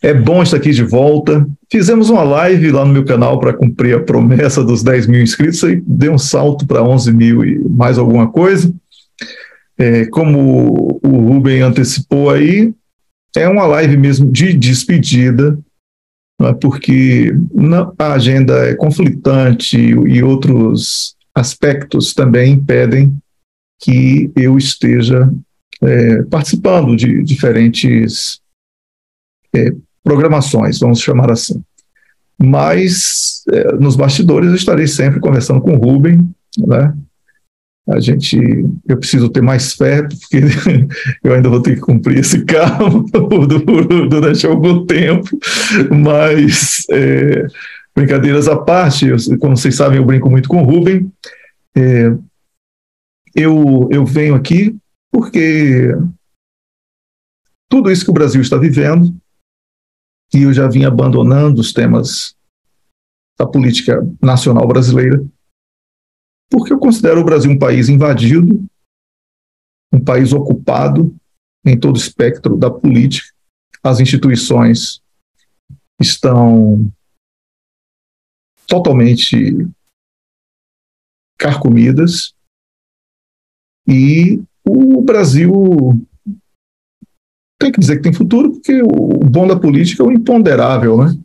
É bom estar aqui de volta. Fizemos uma live lá no meu canal para cumprir a promessa dos 10 mil inscritos e deu um salto para 11 mil e mais alguma coisa. Como o Rubem antecipou aí, é uma live mesmo de despedida, né, porque a agenda é conflitante e outros aspectos também impedem que eu esteja participando de diferentes programações, vamos chamar assim. Mas nos bastidores eu estarei sempre conversando com o Rubem, né? Eu preciso ter mais fé, porque eu ainda vou ter que cumprir esse cargo durante algum tempo, mas brincadeiras à parte, como vocês sabem, eu brinco muito com o Rubem. Eu venho aqui porque tudo isso que o Brasil está vivendo, e eu já vim abandonando os temas da política nacional brasileira, porque eu considero o Brasil um país invadido, um país ocupado em todo o espectro da política. As instituições estão totalmente carcomidas e o Brasil tem que dizer que tem futuro, porque o bom da política é o imponderável, né?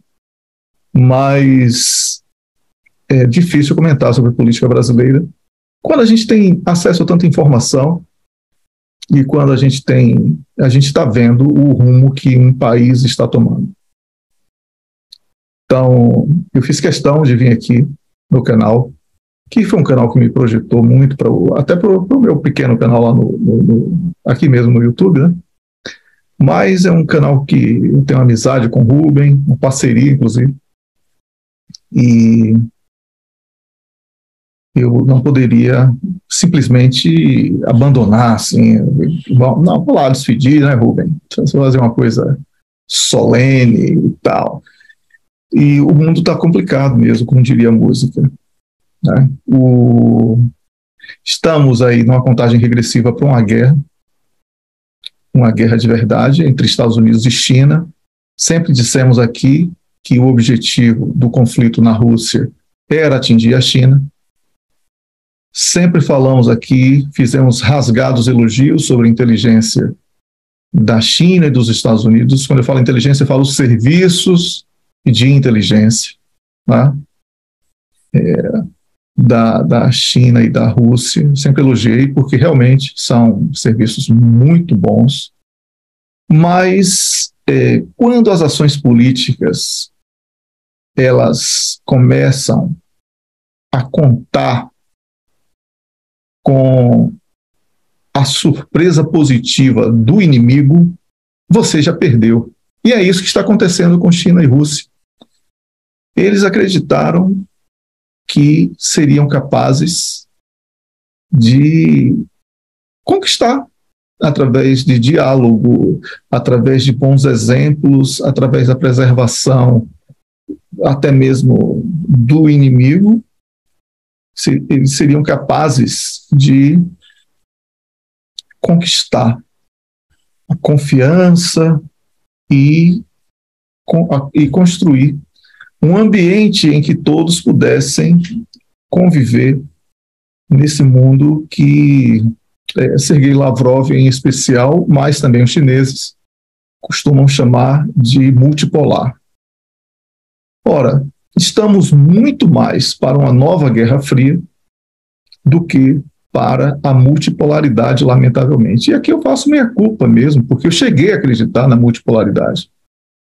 Mas é difícil comentar sobre a política brasileira quando a gente tem acesso a tanta informação e quando a gente está vendo o rumo que um país está tomando. Então, eu fiz questão de vir aqui no canal, que foi um canal que me projetou muito, até para o meu pequeno canal lá aqui mesmo no YouTube, né? Mas é um canal que eu tenho uma amizade com o Rubem, uma parceria, inclusive, e eu não poderia simplesmente abandonar, assim, não, vou lá despedir, né, Rubem? Precisa fazer uma coisa solene e tal. E o mundo está complicado mesmo, como diria a música, né? Estamos aí numa contagem regressiva para uma guerra de verdade entre Estados Unidos e China. Sempre dissemos aqui que o objetivo do conflito na Rússia era atingir a China. Sempre falamos aqui, fizemos rasgados elogios sobre a inteligência da China e dos Estados Unidos. Quando eu falo inteligência, eu falo serviços de inteligência, né? Da China e da Rússia. Sempre elogiei, porque realmente são serviços muito bons. Mas quando as ações políticas elas começam a contar com a surpresa positiva do inimigo, você já perdeu. E é isso que está acontecendo com China e Rússia. Eles acreditaram que seriam capazes de conquistar através de diálogo, através de bons exemplos, através da preservação até mesmo do inimigo. Eles seriam capazes de conquistar a confiança e construir um ambiente em que todos pudessem conviver nesse mundo que Sergei Lavrov, em especial, mas também os chineses, costumam chamar de multipolar. Ora, estamos muito mais para uma nova Guerra Fria do que para a multipolaridade, lamentavelmente. E aqui eu faço minha culpa mesmo, porque eu cheguei a acreditar na multipolaridade.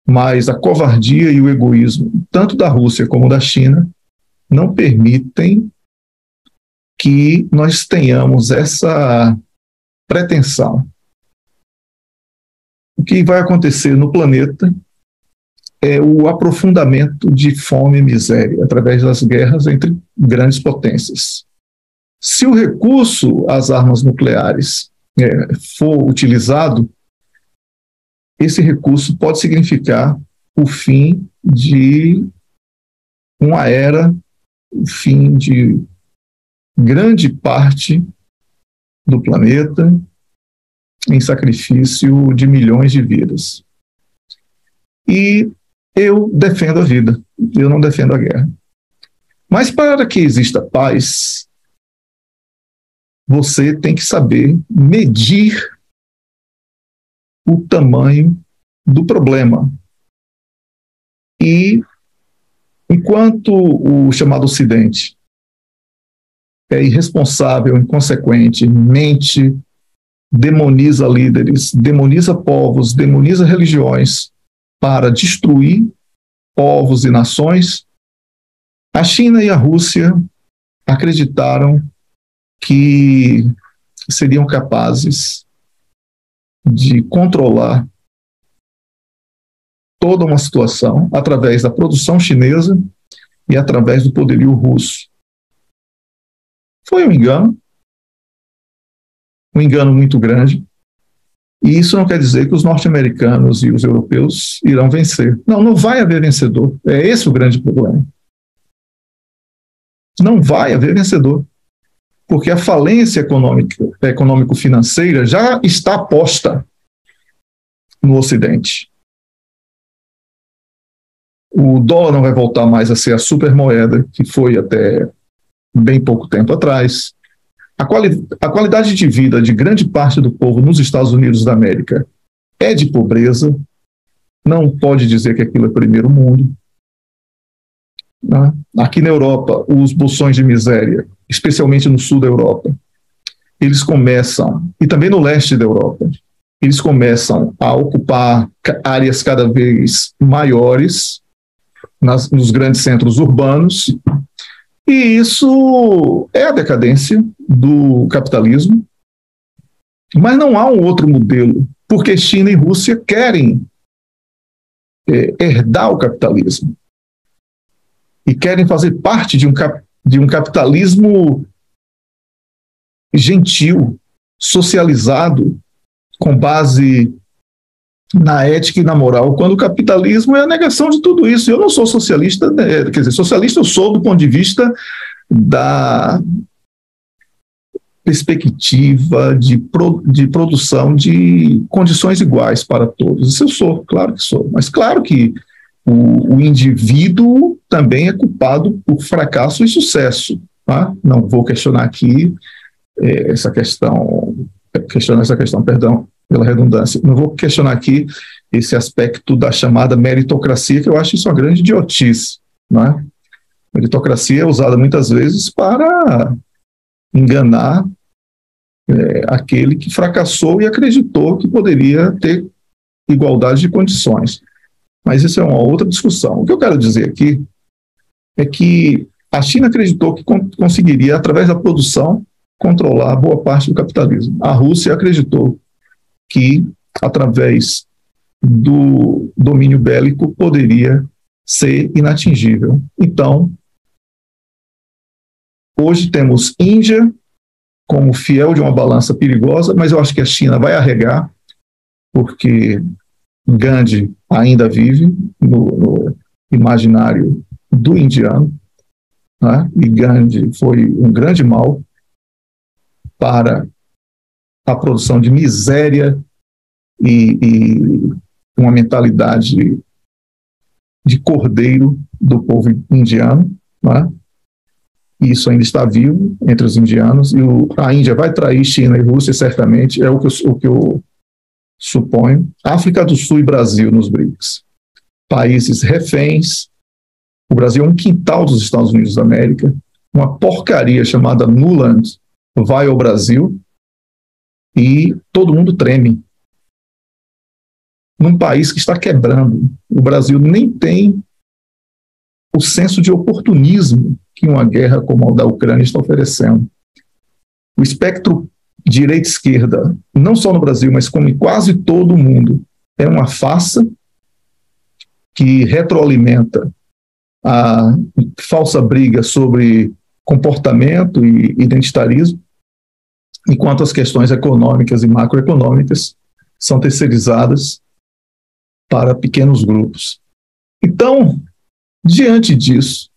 Mas a covardia e o egoísmo, tanto da Rússia como da China, não permitem que nós tenhamos essa pretensão. O que vai acontecer no planeta é o aprofundamento de fome e miséria através das guerras entre grandes potências. Se o recurso às armas nucleares for utilizado, esse recurso pode significar o fim de uma era, o fim de grande parte do planeta em sacrifício de milhões de vidas. E eu defendo a vida, eu não defendo a guerra. Mas para que exista paz, você tem que saber medir o tamanho do problema. E enquanto o chamado Ocidente é irresponsável, inconsequente, mente, demoniza líderes, demoniza povos, demoniza religiões para destruir povos e nações, a China e a Rússia acreditaram que seriam capazes de controlar toda uma situação através da produção chinesa e através do poderio russo. Foi um engano muito grande, e isso não quer dizer que os norte-americanos e os europeus irão vencer. Não, não vai haver vencedor. É esse o grande problema. Não vai haver vencedor, porque a falência econômico-financeira já está posta no Ocidente. O dólar não vai voltar mais a ser a supermoeda que foi até bem pouco tempo atrás. A qualidade de vida de grande parte do povo nos Estados Unidos da América é de pobreza. Não pode dizer que aquilo é primeiro mundo. Aqui na Europa, os bolsões de miséria, especialmente no sul da Europa, eles começam, e também no leste da Europa, eles começam a ocupar áreas cada vez maiores nos grandes centros urbanos, e isso é a decadência do capitalismo. Mas não há um outro modelo, porque China e Rússia querem herdar o capitalismo e querem fazer parte de um capitalismo gentil, socializado, com base na ética e na moral, quando o capitalismo é a negação de tudo isso. Eu não sou socialista, quer dizer, socialista eu sou do ponto de vista da perspectiva de produção de condições iguais para todos. Isso eu sou, claro que sou. Mas claro que o indivíduo também é culpado por fracasso e sucesso. Tá? Não vou questionar aqui essa questão, perdão pela redundância, não vou questionar aqui esse aspecto da chamada meritocracia, que eu acho isso uma grande idiotice. Não é? Meritocracia é usada muitas vezes para enganar aquele que fracassou e acreditou que poderia ter igualdade de condições. Mas isso é uma outra discussão. O que eu quero dizer aqui é que a China acreditou que conseguiria, através da produção, controlar boa parte do capitalismo. A Rússia acreditou que, através do domínio bélico, poderia ser inatingível. Então, hoje temos Índia como fiel de uma balança perigosa, mas eu acho que a China vai arregar, porque Gandhi ainda vive no imaginário do indiano, né? E Gandhi foi um grande mal para a produção de miséria e uma mentalidade de cordeiro do povo indiano, né? E isso ainda está vivo entre os indianos, e a Índia vai trair China e Rússia, certamente, é o que eu suponho. África do Sul e Brasil nos BRICS. Países reféns. O Brasil é um quintal dos Estados Unidos da América. Uma porcaria chamada Nuland vai ao Brasil e todo mundo treme. Num país que está quebrando. O Brasil nem tem o senso de oportunismo que uma guerra como a da Ucrânia está oferecendo. O espectro direita-esquerda, não só no Brasil, mas como em quase todo o mundo, é uma farsa que retroalimenta a falsa briga sobre comportamento e identitarismo, enquanto as questões econômicas e macroeconômicas são terceirizadas para pequenos grupos. Então, diante disso,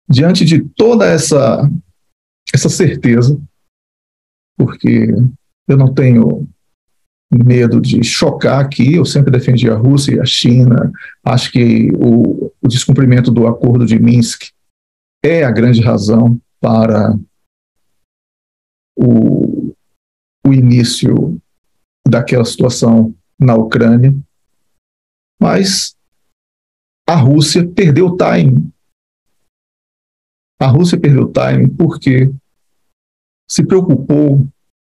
diante de toda essa certeza, porque eu não tenho medo de chocar aqui. Eu sempre defendi a Rússia e a China. Acho que o descumprimento do Acordo de Minsk é a grande razão para o início daquela situação na Ucrânia. Mas a Rússia perdeu o timing. A Rússia perdeu o timing porque se preocupou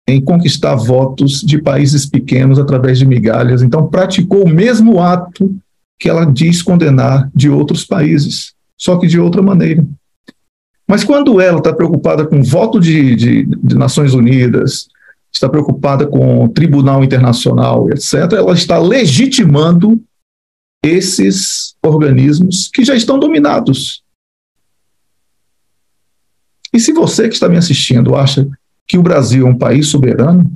em conquistar votos de países pequenos através de migalhas. Então, praticou o mesmo ato que ela diz condenar de outros países, só que de outra maneira. Mas quando ela está preocupada com voto de Nações Unidas, está preocupada com o Tribunal Internacional, etc., ela está legitimando esses organismos que já estão dominados. E se você que está me assistindo acha que o Brasil é um país soberano,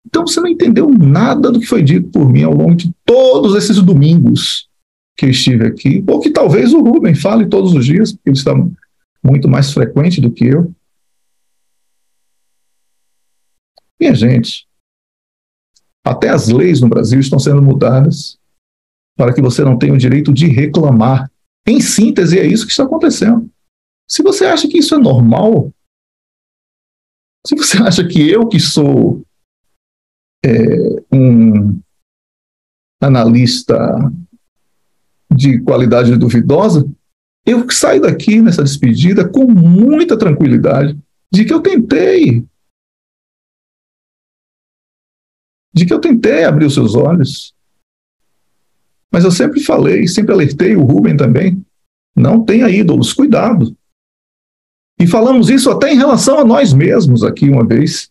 então você não entendeu nada do que foi dito por mim ao longo de todos esses domingos que eu estive aqui, ou que talvez o Rubem fale todos os dias, porque ele está muito mais frequente do que eu. Minha gente, até as leis no Brasil estão sendo mudadas para que você não tenha o direito de reclamar. Em síntese, é isso que está acontecendo. Se você acha que isso é normal, se você acha que eu, que sou um analista de qualidade duvidosa, eu saio daqui nessa despedida com muita tranquilidade de que eu tentei abrir os seus olhos. Mas eu sempre falei, sempre alertei o Rubem também, não tenha ídolos, cuidado. E falamos isso até em relação a nós mesmos aqui uma vez.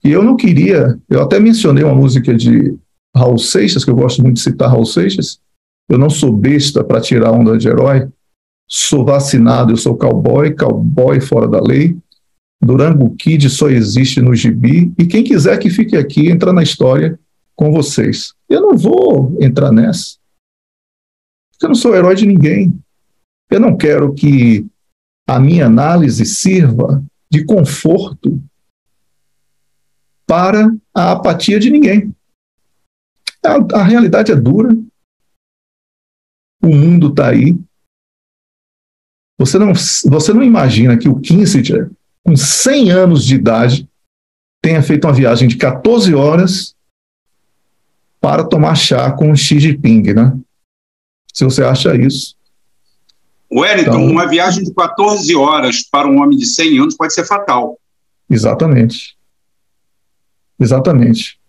E eu não queria, eu até mencionei uma música de Raul Seixas, que eu gosto muito de citar Raul Seixas. Eu não sou besta para tirar onda de herói, sou vacinado, eu sou cowboy, cowboy fora da lei. Durango Kid só existe no gibi, e quem quiser que fique aqui, entra na história com vocês. Eu não vou entrar nessa, porque eu não sou herói de ninguém. Eu não quero que a minha análise sirva de conforto para a apatia de ninguém. A realidade é dura, o mundo está aí. Você não imagina que o Kissinger, com 100 anos de idade, tenha feito uma viagem de 14 horas para tomar chá com o Xi Jinping, né? Se você acha isso. Wellington, então, uma viagem de 14 horas para um homem de 100 anos pode ser fatal. Exatamente. Exatamente.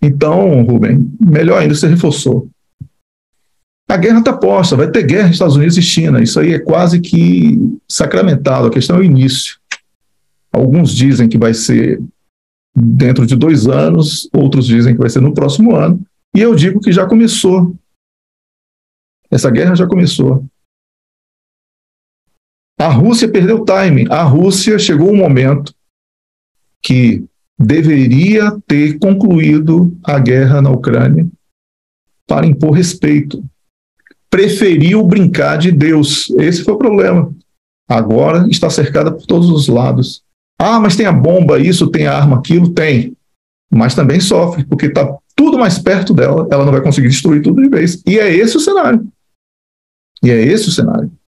Então, Rubem, melhor ainda, você reforçou. A guerra está posta, vai ter guerra nos Estados Unidos e China. Isso aí é quase que sacramentado. A questão é o início. Alguns dizem que vai ser dentro de 2 anos, outros dizem que vai ser no próximo ano. E eu digo que já começou. Essa guerra já começou. A Rússia perdeu o timing. A Rússia chegou um momento que deveria ter concluído a guerra na Ucrânia para impor respeito. Preferiu brincar de Deus. Esse foi o problema. Agora está cercada por todos os lados. Ah, mas tem a bomba, isso, tem a arma, aquilo, tem. Mas também sofre, porque está tudo mais perto dela, ela não vai conseguir destruir tudo de vez. E é esse o cenário.